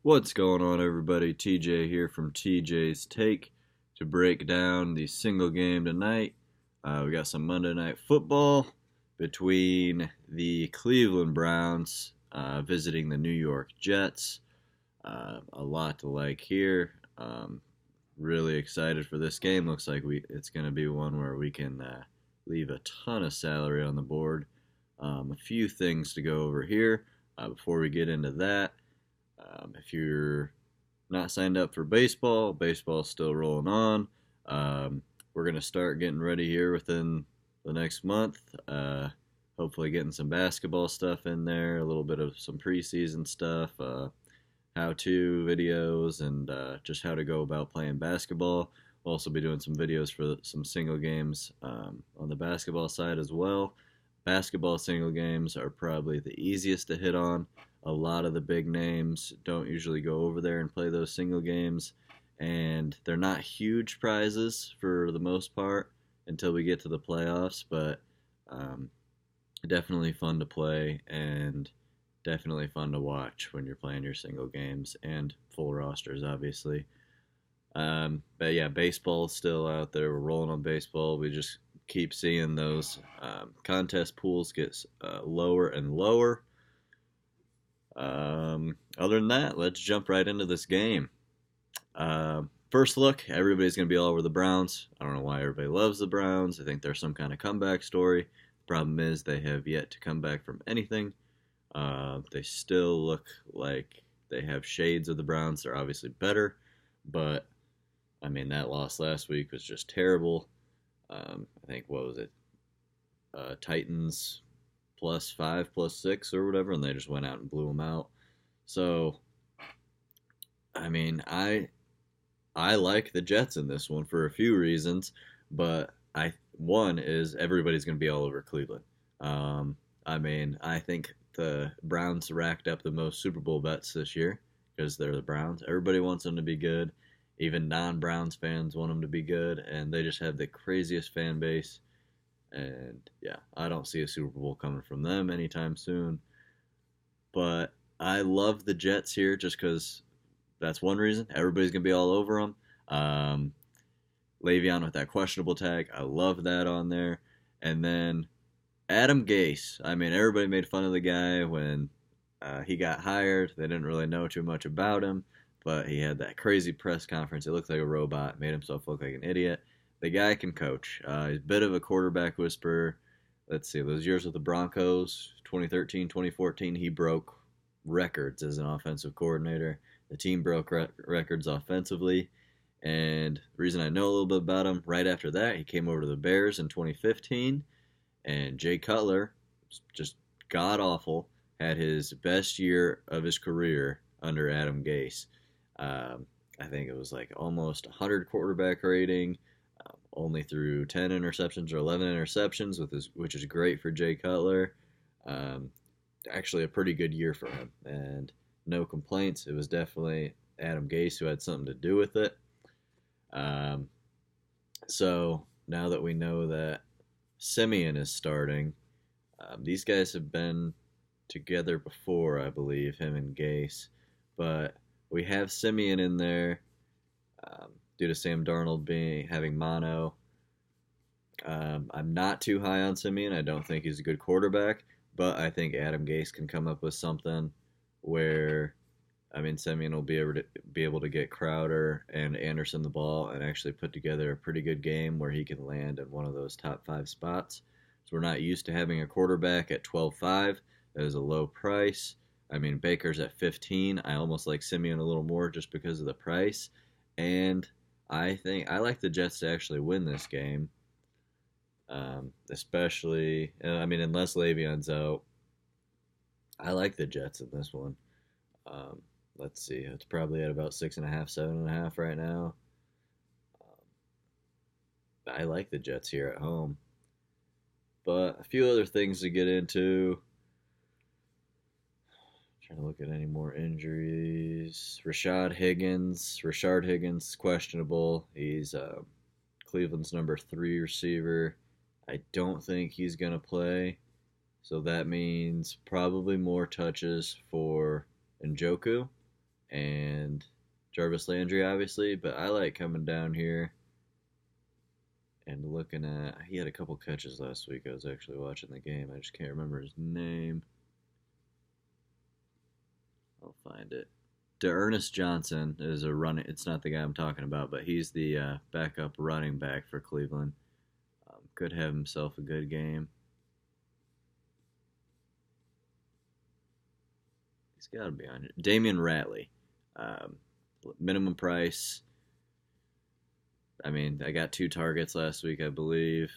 What's going on, everybody? TJ here from TJ's Take to break down the single game tonight. We got some Monday Night Football between the Cleveland Browns visiting the New York Jets. A lot to like here. Really excited for this game. Looks like it's going to be one where we can leave a ton of salary on the board. A few things to go over here before we get into that. If you're not signed up for baseball, baseball's still rolling on. We're going to start getting ready here within the next month. Hopefully getting some basketball stuff in there, a little bit of some preseason stuff, how-to videos, and just how to go about playing basketball. We'll also be doing some videos for some single games on the basketball side as well. Basketball single games are probably the easiest to hit on. A lot of the big names don't usually go over there and play those single games, and they're not huge prizes for the most part until we get to the playoffs, but definitely fun to play and definitely fun to watch when you're playing your single games and full rosters, obviously. But yeah, baseball's still out there. We're rolling on baseball. We just keep seeing those contest pools get lower and lower. Other than that, let's jump right into this game. First look, everybody's going to be all over the Browns. I don't know why everybody loves the Browns. I think they're some kind of comeback story. The problem is they have yet to come back from anything. They still look like they have shades of the Browns. They're obviously better, but I mean, that loss last week was just terrible. I think, what was it? Titans +5, +6 or whatever, and they just went out and blew them out. So, I mean, I like the Jets in this one for a few reasons, but one is everybody's going to be all over Cleveland. I mean, I think the Browns racked up the most Super Bowl bets this year because they're the Browns. Everybody wants them to be good. Even non-Browns fans want them to be good, and they just have the craziest fan base. And yeah, I don't see a Super Bowl coming from them anytime soon. But I love the Jets here just because that's one reason. Everybody's going to be all over them. Le'Veon with that questionable tag, I love that on there. And then Adam Gase. I mean, everybody made fun of the guy when he got hired. They didn't really know too much about him, but he had that crazy press conference. He looked like a robot, made himself look like an idiot. The guy can coach. He's a bit of a quarterback whisperer. Let's see, those years with the Broncos, 2013, 2014, he broke records as an offensive coordinator. The team broke records offensively. And the reason I know a little bit about him, right after that, he came over to the Bears in 2015. And Jay Cutler, just god-awful, had his best year of his career under Adam Gase. I think it was like almost 100 quarterback rating. Only threw 10 interceptions or 11 interceptions, which is great for Jay Cutler. Actually, a pretty good year for him, and no complaints. It was definitely Adam Gase who had something to do with it. So now that we know that Simeon is starting, these guys have been together before, I believe, him and Gase, but we have Simeon in there. Due to Sam Darnold having mono. I'm not too high on Simeon. I don't think he's a good quarterback, but I think Adam Gase can come up with something where, I mean, Simeon will be able to get Crowder and Anderson the ball and actually put together a pretty good game where he can land in one of those top 5 spots. So we're not used to having a quarterback at 12.5. That is a low price. I mean, Baker's at 15. I almost like Simeon a little more just because of the price. And I think I like the Jets to actually win this game, especially, I mean, unless Le'Veon's out. I like the Jets in this one. Let's see, it's probably at about 6.5, 7.5 right now. I like the Jets here at home. But a few other things to get into. Trying to look at any more injuries. Rashard Higgins, questionable. He's Cleveland's number 3 receiver. I don't think he's going to play. So that means probably more touches for Njoku and Jarvis Landry, obviously. But I like coming down here and looking at, he had a couple catches last week. I was actually watching the game. I just can't remember his name. I'll find it. D'Ernest Johnson is a running. It's not the guy I'm talking about, but he's the backup running back for Cleveland. Could have himself a good game. He's got to be on it. Damian Ratley. Minimum price. I mean, I got 2 targets last week, I believe.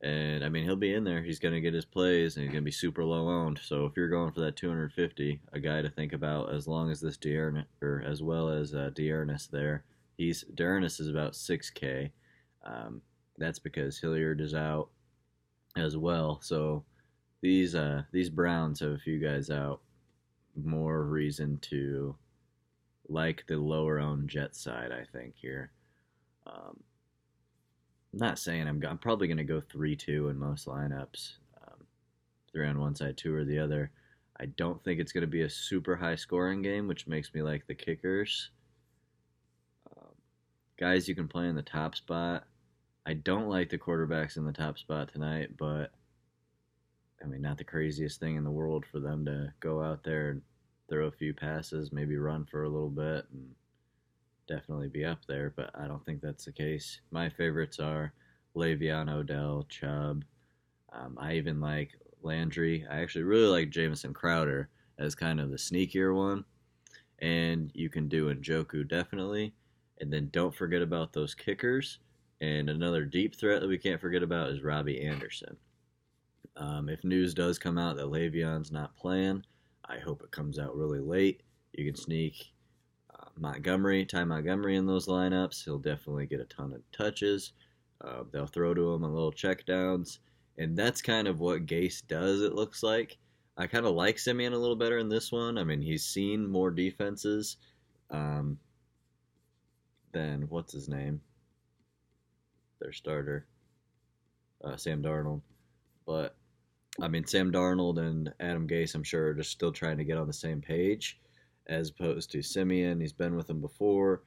And, I mean, he'll be in there. He's going to get his plays, and he's going to be super low owned. So if you're going for that 250, a guy to think about as long as this as well as D'Ernest there. D'Ernest is about 6K. That's because Hilliard is out as well. So these Browns have a few guys out. More reason to like the lower owned Jet side, I think, here. I'm not saying I'm probably going to go 3-2 in most lineups. 3 on one side, 2 or the other. I don't think it's going to be a super high scoring game, which makes me like the kickers. Guys you can play in the top spot. I don't like the quarterbacks in the top spot tonight, but I mean, not the craziest thing in the world for them to go out there and throw a few passes, maybe run for a little bit, and definitely be up there, but I don't think that's the case. My favorites are Le'Veon, Odell, Chubb. I even like Landry. I actually really like Jamison Crowder as kind of the sneakier one. And you can do Njoku definitely. And then don't forget about those kickers. And another deep threat that we can't forget about is Robbie Anderson. If news does come out that Le'Veon's not playing, I hope it comes out really late. You can sneak Ty Montgomery in those lineups. He'll definitely get a ton of touches. They'll throw to him on little checkdowns. And that's kind of what Gase does, it looks like. I kind of like Simeon a little better in this one. I mean, he's seen more defenses than, what's his name? Their starter, Sam Darnold. But, I mean, Sam Darnold and Adam Gase, I'm sure, are just still trying to get on the same page. As opposed to Simeon, he's been with them before.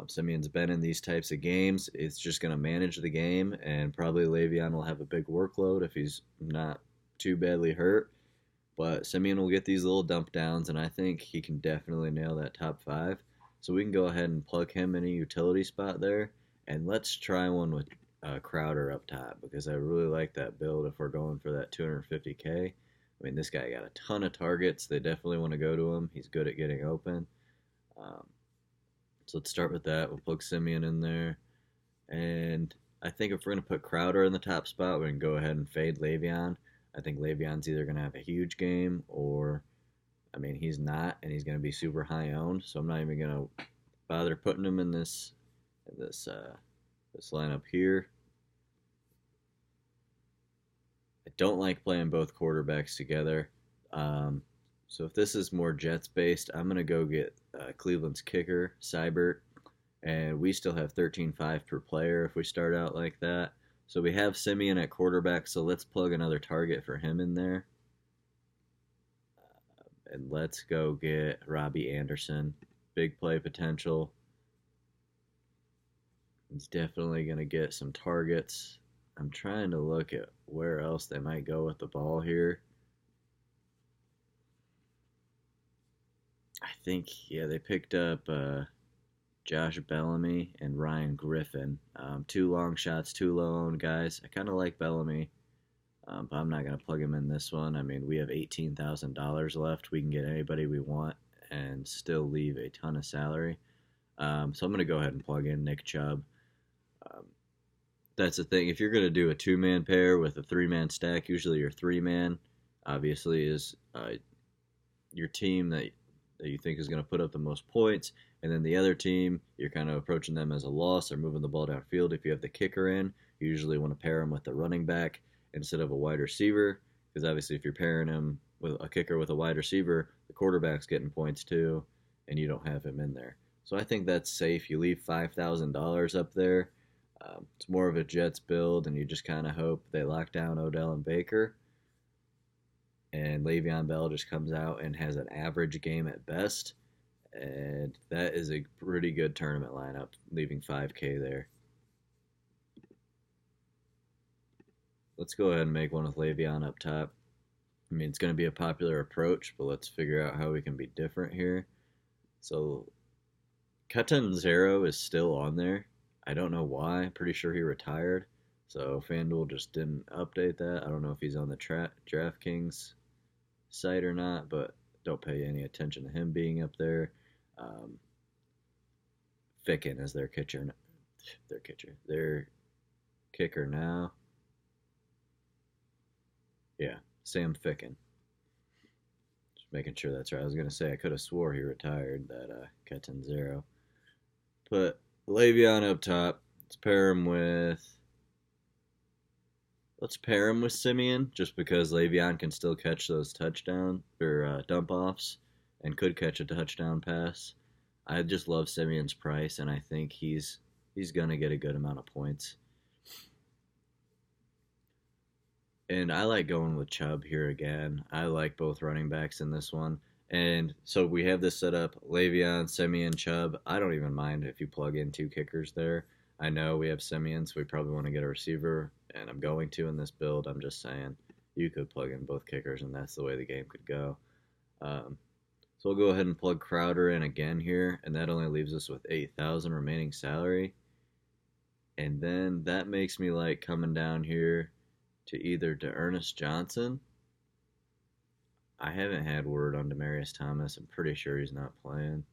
Simeon's been in these types of games. It's just going to manage the game, and probably Le'Veon will have a big workload if he's not too badly hurt. But Simeon will get these little dump downs, and I think he can definitely nail that top 5. So we can go ahead and plug him in a utility spot there, and let's try one with Crowder up top, because I really like that build if we're going for that 250K. I mean, this guy got a ton of targets. They definitely want to go to him. He's good at getting open. So let's start with that. We'll plug Simeon in there. And I think if we're going to put Crowder in the top spot, we can go ahead and fade Le'Veon. I think Le'Veon's either going to have a huge game or, I mean, he's not, and he's going to be super high owned. So I'm not even going to bother putting him in this lineup here. I don't like playing both quarterbacks together. So if this is more Jets based, I'm going to go get Cleveland's kicker, Seibert. And we still have 13.5 per player if we start out like that. So we have Simeon at quarterback, so let's plug another target for him in there. And let's go get Robbie Anderson. Big play potential. He's definitely going to get some targets. I'm trying to look at where else they might go with the ball here. I think, yeah, they picked up Josh Bellamy and Ryan Griffin. 2 long shots, 2 low-owned guys. I kind of like Bellamy, but I'm not going to plug him in this one. I mean, we have $18,000 left. We can get anybody we want and still leave a ton of salary. So I'm going to go ahead and plug in Nick Chubb. That's the thing. If you're going to do a 2-man pair with a 3-man stack, usually your 3-man obviously is your team that you think is going to put up the most points, and then the other team, you're kind of approaching them as a loss. They're moving the ball downfield. If you have the kicker in, you usually want to pair him with the running back instead of a wide receiver, because obviously if you're pairing him with a kicker with a wide receiver, the quarterback's getting points too, and you don't have him in there. So I think that's safe. You leave $5,000 up there. It's more of a Jets build, and you just kind of hope they lock down Odell and Baker. And Le'Veon Bell just comes out and has an average game at best. And that is a pretty good tournament lineup, leaving 5K there. Let's go ahead and make one with Le'Veon up top. I mean, it's going to be a popular approach, but let's figure out how we can be different here. So, Catanzaro is still on there. I don't know why. Pretty sure he retired. So, FanDuel just didn't update that. I don't know if he's on the DraftKings site or not, but don't pay any attention to him being up there. Ficken is their kicker. Their kicker now. Yeah, Sam Ficken. Just making sure that's right. I was going to say, I could have swore he retired, that Catanzaro. Put Le'Veon up top. Let's pair him with Simeon, just because Le'Veon can still catch those touchdowns or dump offs, and could catch a touchdown pass. I just love Simeon's price, and I think he's gonna get a good amount of points. And I like going with Chubb here again. I like both running backs in this one. And so we have this set up, Le'Veon, Simeon, Chubb. I don't even mind if you plug in 2 kickers there. I know we have Simeon, so we probably want to get a receiver, and I'm going to in this build. I'm just saying you could plug in both kickers, and that's the way the game could go. So we'll go ahead and plug Crowder in again here, and that only leaves us with 8,000 remaining salary. And then that makes me like coming down here to either D'Ernest Johnson. I haven't had word on Demaryius Thomas. I'm pretty sure he's not playing.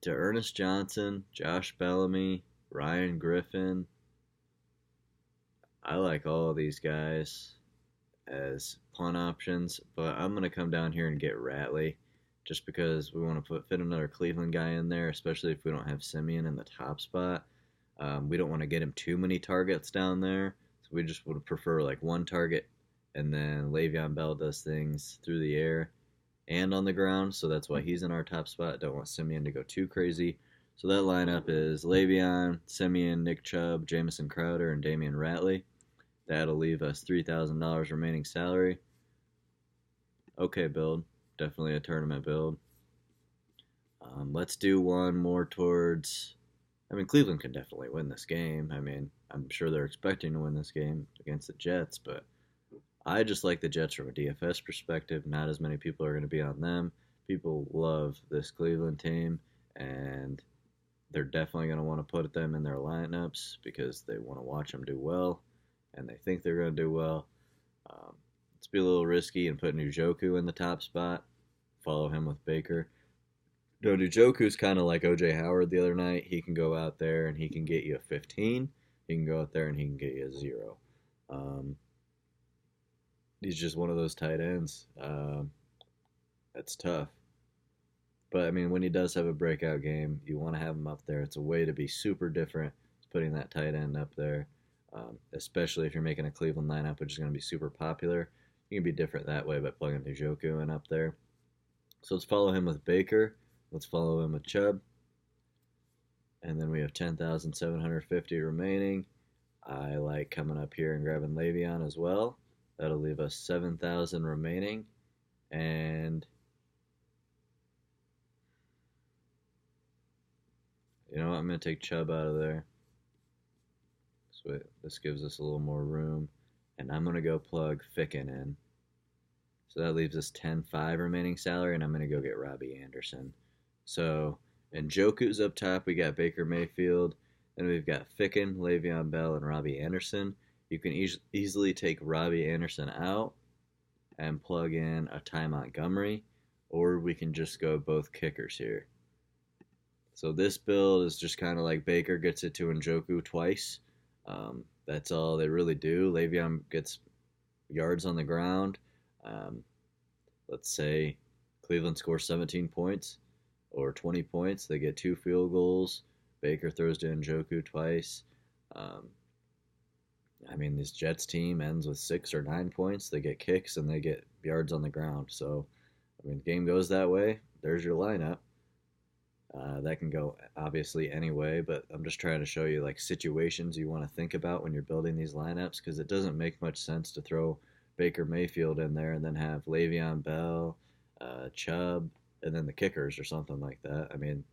D'Ernest Johnson, Josh Bellamy, Ryan Griffin. I like all of these guys as punt options, but I'm going to come down here and get Ratley just because we want to fit another Cleveland guy in there, especially if we don't have Simeon in the top spot. We don't want to get him too many targets down there, so we just would prefer like 1 target, and then Le'Veon Bell does things through the air and on the ground, so that's why he's in our top spot. Don't want Simeon to go too crazy. So that lineup is Le'Veon, Simeon, Nick Chubb, Jamison Crowder, and Damian Ratley. That'll leave us $3,000 remaining salary. Okay build. Definitely a tournament build. Let's do one more towards... I mean, Cleveland can definitely win this game. I mean, I'm sure they're expecting to win this game against the Jets, but I just like the Jets from a DFS perspective. Not as many people are going to be on them. People love this Cleveland team, and they're definitely going to want to put them in their lineups because they want to watch them do well, and they think they're going to do well. Let's be a little risky and put Njoku in the top spot. Follow him with Baker. No, Njoku's kind of like O.J. Howard the other night. He can go out there and he can get you a 15. He can go out there and he can get you a 0. He's just one of those tight ends. That's tough. But, I mean, when he does have a breakout game, you want to have him up there. It's a way to be super different, putting that tight end up there, especially if you're making a Cleveland lineup, which is going to be super popular. You can be different that way by plugging Njoku in up there. So let's follow him with Baker. Let's follow him with Chubb. And then we have 10,750 remaining. I like coming up here and grabbing Le'Veon as well. That'll leave us 7,000 remaining. And you know what? I'm going to take Chubb out of there. So this gives us a little more room. And I'm going to go plug Ficken in. So that leaves us 10,500 remaining salary, and I'm going to go get Robbie Anderson. So, Njoku's up top. We got Baker Mayfield. Then we've got Ficken, Le'Veon Bell, and Robbie Anderson. You can easily take Robbie Anderson out and plug in a Ty Montgomery, or we can just go both kickers here. So this build is just kind of like Baker gets it to Njoku twice. That's all they really do. Le'Veon gets yards on the ground. Let's say Cleveland scores 17 points or 20 points. They get 2 field goals. Baker throws to Njoku twice. I mean, this Jets team ends with 6 or 9 points. They get kicks and they get yards on the ground. So, I mean, the game goes that way. There's your lineup. That can go obviously any way, but I'm just trying to show you like situations you want to think about when you're building these lineups, because it doesn't make much sense to throw Baker Mayfield in there and then have Le'Veon Bell, Chubb, and then the kickers or something like that. I mean,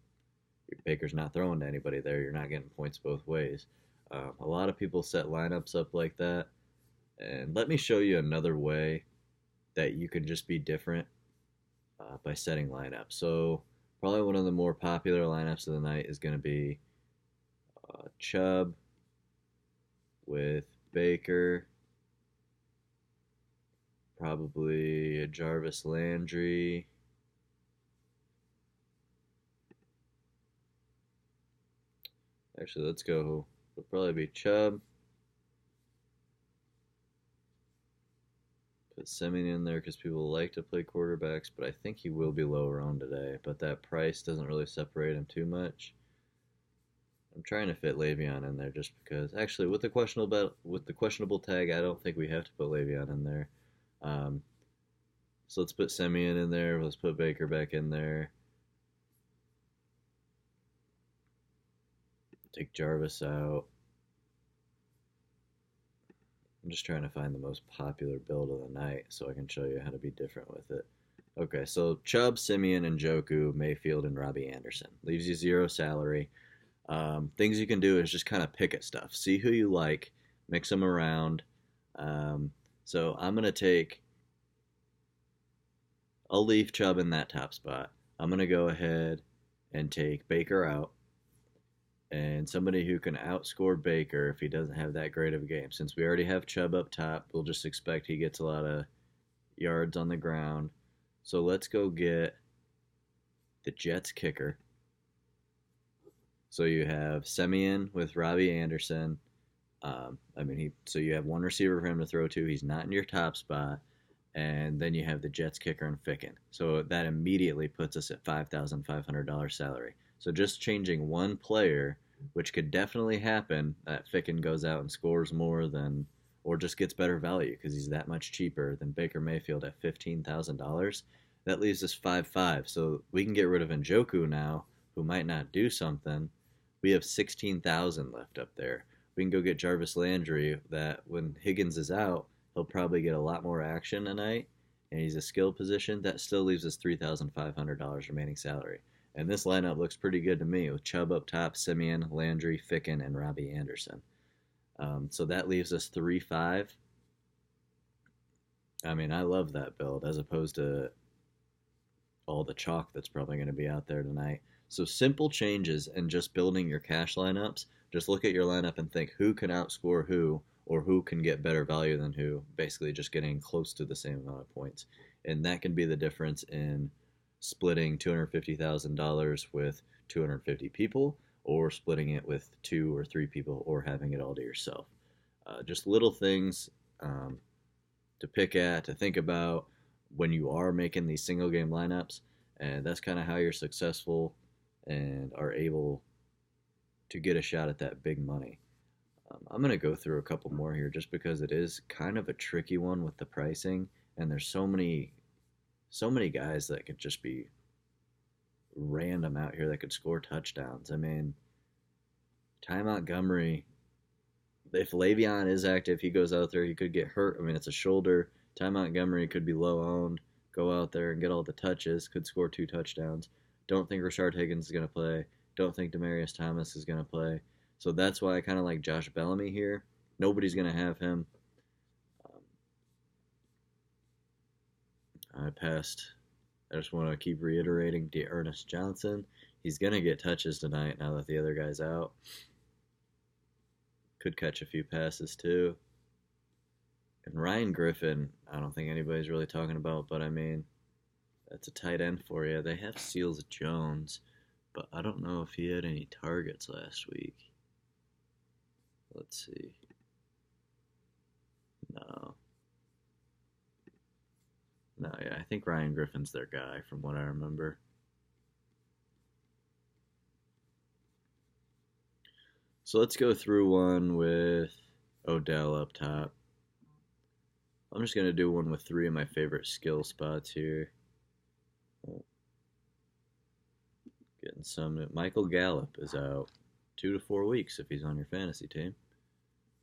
Baker's not throwing to anybody there. You're not getting points both ways. A lot of people set lineups up like that. And let me show you another way that you can just be different by setting lineups. So probably one of the more popular lineups of the night is going to be Chubb with Baker, probably a Jarvis Landry. Actually, let's go. It'll probably be Chubb. Put Simeon in there because people like to play quarterbacks, but I think he will be lower on today. But that price doesn't really separate him too much. I'm trying to fit Le'Veon in there just because. Actually, with the questionable tag, I don't think we have to put Le'Veon in there. So let's put Simeon in there. Let's put Baker back in there. Take Jarvis out. I'm just trying to find the most popular build of the night so I can show you how to be different with it. Okay, so Chubb, Simeon, Njoku, Mayfield, and Robbie Anderson. Leaves you 0 salary. Things you can do is just kind of pick at stuff. See who you like, mix them around. So I'm going to take, I'll leave Chubb in that top spot. I'm going to go ahead and take Baker out. And somebody who can outscore Baker if he doesn't have that great of a game. Since we already have Chubb up top, we'll just expect he gets a lot of yards on the ground. So let's go get the Jets kicker. So you have Simeon with Robbie Anderson. So you have one receiver for him to throw to. He's not in your top spot. And then you have the Jets kicker and Ficken. So that immediately puts us at $5,500 salary. So just changing one player, which could definitely happen, that Ficken goes out and scores more than, or just gets better value because he's that much cheaper than Baker Mayfield at $15,000. That leaves us 5-5. So we can get rid of Njoku now, who might not do something. We have 16,000 left up there. We can go get Jarvis Landry, that when Higgins is out, he'll probably get a lot more action tonight, and he's a skill position. That still leaves us $3,500 remaining salary. And this lineup looks pretty good to me with Chubb up top, Simeon, Landry, Ficken, and Robbie Anderson. So that leaves us 3-5. I mean, I love that build as opposed to all the chalk that's probably going to be out there tonight. So simple changes and just building your cash lineups. Just look at your lineup and think who can outscore who or who can get better value than who, basically just getting close to the same amount of points. And that can be the difference in splitting $250,000 with 250 people, or splitting it with 2 or 3 people, or having it all to yourself. Just little things to pick at, to think about when you are making these single game lineups, and that's kind of how you're successful and are able to get a shot at that big money. I'm going to go through a couple more here just because it is kind of a tricky one with the pricing, and there's so many guys that could just be random out here that could score touchdowns. I mean, Ty Montgomery, if Le'Veon is active, he goes out there, he could get hurt. I mean, it's a shoulder. Ty Montgomery could be low owned, go out there and get all the touches, could score 2 touchdowns. Don't think Rashard Higgins is going to play. Don't think Demaryius Thomas is going to play. So that's why I kind of like Josh Bellamy here. Nobody's going to have him. I just want to keep reiterating D'Ernest Johnson. He's going to get touches tonight now that the other guy's out. Could catch a few passes too. And Ryan Griffin, I don't think anybody's really talking about, but I mean, that's a tight end for you. They have Seals Jones, but I don't know if he had any targets last week. Let's see. No, yeah, I think Ryan Griffin's their guy from what I remember. So let's go through one with Odell up top. I'm just going to do one with 3 of my favorite skill spots here. Getting some. Michael Gallup is out 2 to 4 weeks if he's on your fantasy team.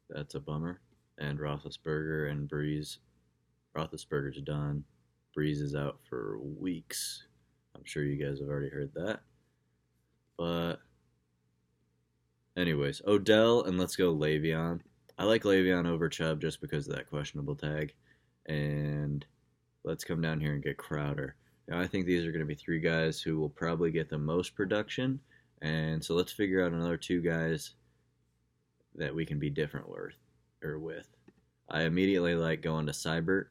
That's a bummer. And Roethlisberger and Breeze. Roethlisberger's done. Breeze is out for weeks. I'm sure you guys have already heard that. But anyways, Odell and let's go Le'Veon. I like Le'Veon over Chubb just because of that questionable tag. And let's come down here and get Crowder. Now, I think these are going to be three guys who will probably get the most production. And so let's figure out another two guys that we can be different with. I immediately like going to Seibert.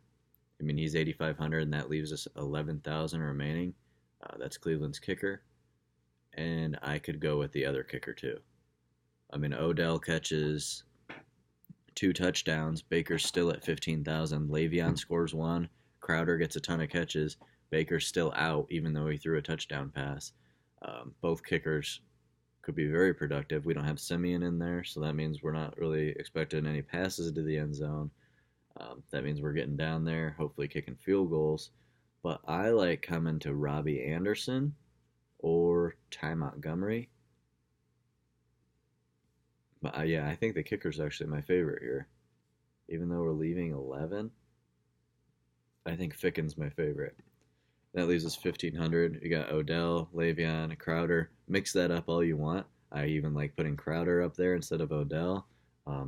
I mean, he's 8,500, and that leaves us 11,000 remaining. That's Cleveland's kicker. And I could go with the other kicker, too. I mean, Odell catches 2 touchdowns. Baker's still at 15,000. Le'Veon scores 1. Crowder gets a ton of catches. Baker's still out, even though he threw a touchdown pass. Both kickers could be very productive. We don't have Simeon in there, so that means we're not really expecting any passes to the end zone. That means we're getting down there, hopefully kicking field goals. But I like coming to Robbie Anderson or Ty Montgomery. But yeah, I think the kicker's actually my favorite here. Even though we're leaving 11, I think Ficken's my favorite. That leaves us 1,500. You got Odell, Le'Veon, Crowder. Mix that up all you want. I even like putting Crowder up there instead of Odell.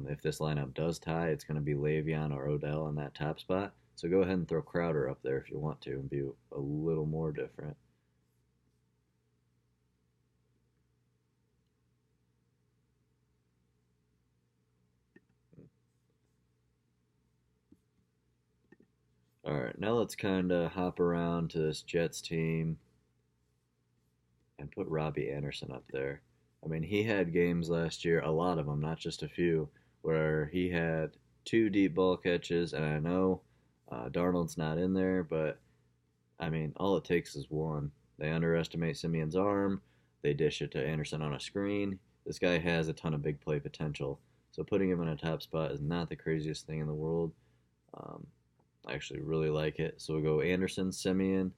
If this lineup does tie, it's going to be Le'Veon or Odell in that top spot. So go ahead and throw Crowder up there if you want to and be a little more different. Alright, now let's kind of hop around to this Jets team and put Robbie Anderson up there. I mean, he had games last year, a lot of them, not just a few, where he had 2 deep ball catches, and I know Darnold's not in there, but, I mean, all it takes is 1. They underestimate Simeon's arm, they dish it to Anderson on a screen. This guy has a ton of big play potential, so putting him in a top spot is not the craziest thing in the world. I actually really like it. So we'll go Anderson, Simeon.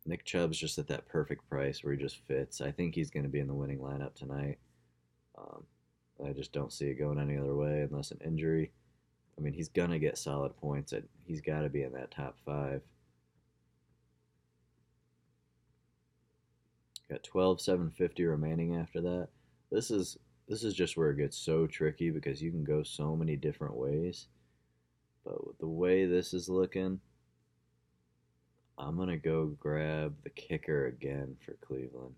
Nick Chubb's just at that perfect price where he just fits. I think he's going to be in the winning lineup tonight. I just don't see it going any other way unless an injury. I mean, he's going to get solid points. He's got to be in that top 5. Got 12,750 remaining after that. This is just where it gets so tricky because you can go so many different ways. But with the way this is looking, I'm going to go grab the kicker again for Cleveland.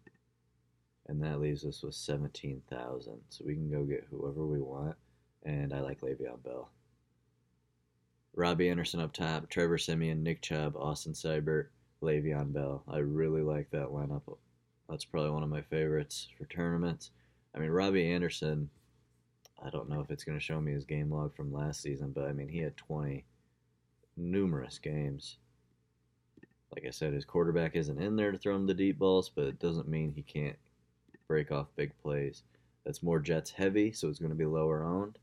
And that leaves us with 17,000. So we can go get whoever we want. And I like Le'Veon Bell. Robbie Anderson up top, Trevor Siemian, Nick Chubb, Austin Seibert, Le'Veon Bell. I really like that lineup. That's probably one of my favorites for tournaments. I mean, Robbie Anderson, I don't know if it's going to show me his game log from last season, but I mean, he had 20 numerous games. Like I said, his quarterback isn't in there to throw him the deep balls, but it doesn't mean he can't break off big plays. That's more Jets heavy, so it's going to be lower owned.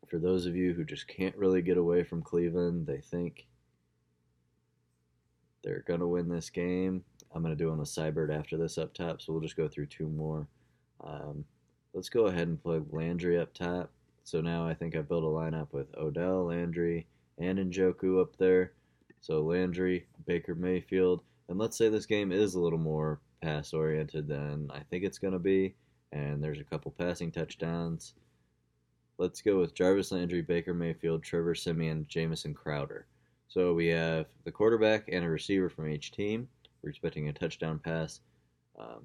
For those of you who just can't really get away from Cleveland, they think they're going to win this game. I'm going to do on a Seibert after this up top, so we'll just go through 2 more. Let's go ahead and plug Landry up top. So now I think I've built a lineup with Odell, Landry, and Njoku up there. So Landry, Baker Mayfield. And let's say this game is a little more pass-oriented than I think it's going to be. And there's a couple passing touchdowns. Let's go with Jarvis Landry, Baker Mayfield, Trevor Siemian, Jamison Crowder. So we have the quarterback and a receiver from each team. We're expecting a touchdown pass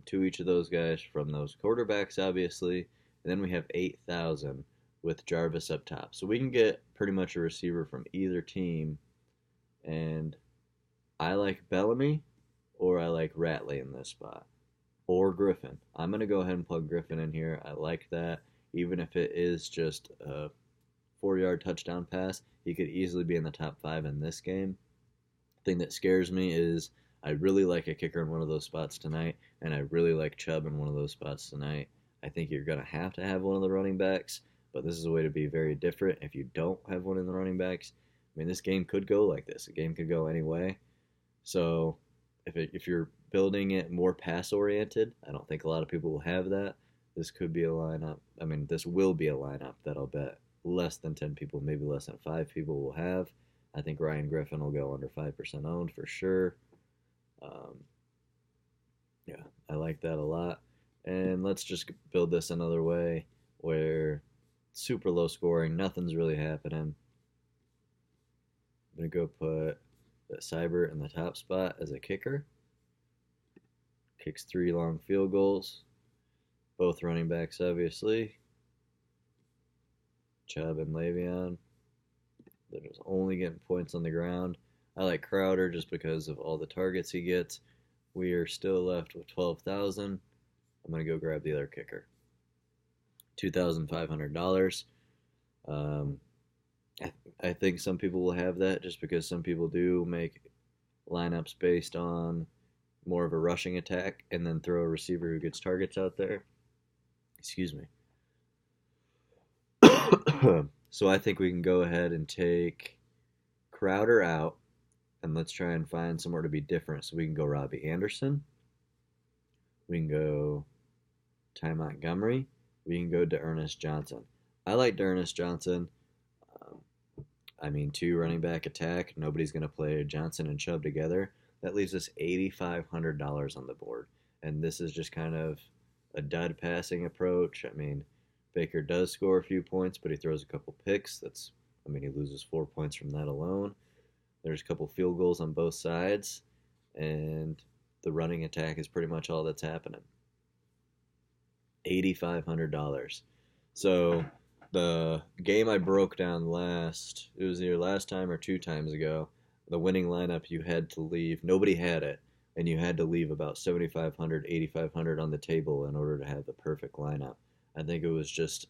to each of those guys from those quarterbacks, obviously. And then we have 8,000 with Jarvis up top. So we can get pretty much a receiver from either team. And I like Bellamy or I like Ratley in this spot. Or Griffin. I'm going to go ahead and plug Griffin in here. I like that. Even if it is just a 4-yard touchdown pass, he could easily be in the top 5 in this game. The thing that scares me is I really like a kicker in one of those spots tonight, and I really like Chubb in one of those spots tonight. I think you're going to have one of the running backs, but this is a way to be very different if you don't have one of the running backs. I mean, this game could go like this. A game could go any way. So if you're building it more pass-oriented, I don't think a lot of people will have that. This could be a lineup. I mean, this will be a lineup that I'll bet less than 10 people, maybe less than 5 people will have. I think Ryan Griffin will go under 5% owned for sure. Yeah, I like that a lot. And let's just build this another way where super low scoring, nothing's really happening. I'm going to go put the Seibert in the top spot as a kicker. Kicks 3 long field goals. Both running backs, obviously. Chubb and Le'Veon. They're just only getting points on the ground. I like Crowder just because of all the targets he gets. We are still left with 12,000. I'm going to go grab the other kicker. $2,500. I think some people will have that just because some people do make lineups based on more of a rushing attack and then throw a receiver who gets targets out there. Excuse me. So I think we can go ahead and take Crowder out, and let's try and find somewhere to be different. So we can go Robbie Anderson. We can go Ty Montgomery. We can go D'Ernest Johnson. I like D'Ernest Johnson. 2 running back attack. Nobody's going to play Johnson and Chubb together. That leaves us $8,500 on the board. And this is just kind of a dud passing approach. Baker does score a few points, but he throws a couple picks. He loses 4 points from that alone. There's a couple field goals on both sides, and the running attack is pretty much all that's happening. $8,500. So the game I broke down it was either last time or 2 times ago, the winning lineup you had to leave, nobody had it, and you had to leave about $7,500, $8,500 on the table in order to have the perfect lineup. I think it was just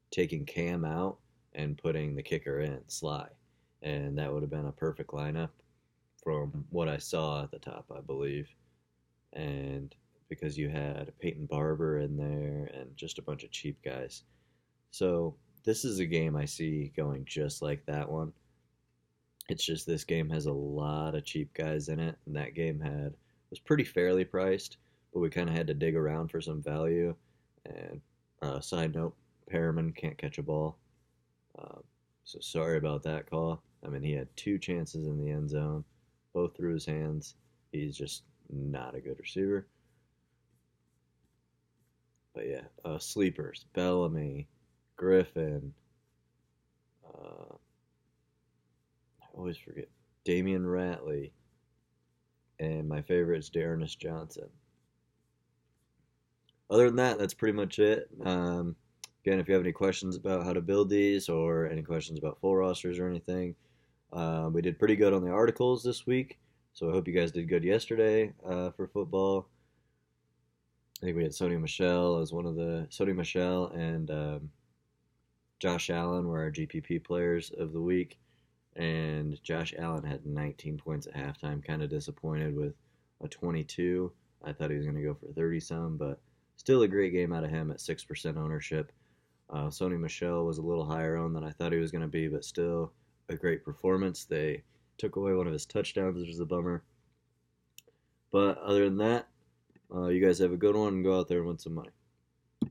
taking Cam out and putting the kicker in, Sly. And that would have been a perfect lineup from what I saw at the top, I believe. And because you had Peyton Barber in there and just a bunch of cheap guys. So this is a game I see going just like that one. It's just this game has a lot of cheap guys in it, and that game was pretty fairly priced, but we kind of had to dig around for some value. And side note, Perriman can't catch a ball. So sorry about that call. He had 2 chances in the end zone, both through his hands. He's just not a good receiver. But yeah, sleepers, Bellamy, Griffin, I always forget, Damian Ratley, and my favorite is D'Ernest Johnson. Other than that, that's pretty much it. Again, if you have any questions about how to build these or any questions about full rosters or anything, we did pretty good on the articles this week, so I hope you guys did good yesterday for football. I think we had Sony Michel and Josh Allen were our GPP players of the week, and Josh Allen had 19 points at halftime. Kind of disappointed with a 22. I thought he was going to go for 30-some, but still a great game out of him at 6% ownership. Sony Michel was a little higher owned than I thought he was going to be, but still a great performance. They took away one of his touchdowns, which is a bummer. But other than that, you guys have a good one and go out there and win some money.